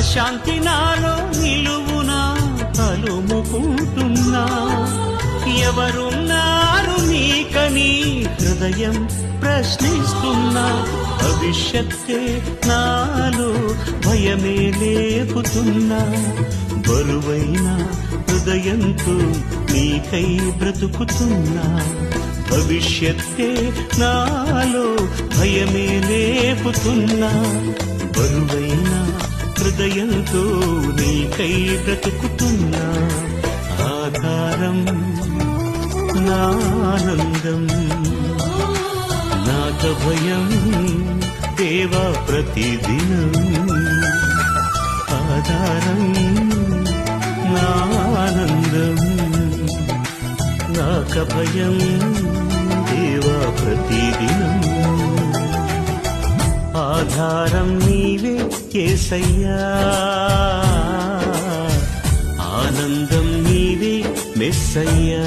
శాంతి నాలో నిలువునా తలుముకుంటున్నా ఎవరున్నారు నీకని హృదయం ప్రశ్నిస్తున్నా భవిష్యత్తే నాలో భయమే లేపుతున్నా బరువైన హృదయంతో నీకై బ్రతుకుతున్నా భవిష్యత్తే నాలో భయమే లేపుతున్నా బరువైన హృదయంతో నీకై బ్రతుకుతున్నా ఆధారం నా ఆనందం నాక భయం దేవా ప్రతిదినం ఆధారం నా ఆనందం నాక భయం దేవా ప్రతిదినం ఆధారం నీవే యేసయ్యా ఆనందం నీవే మెస్సయ్యా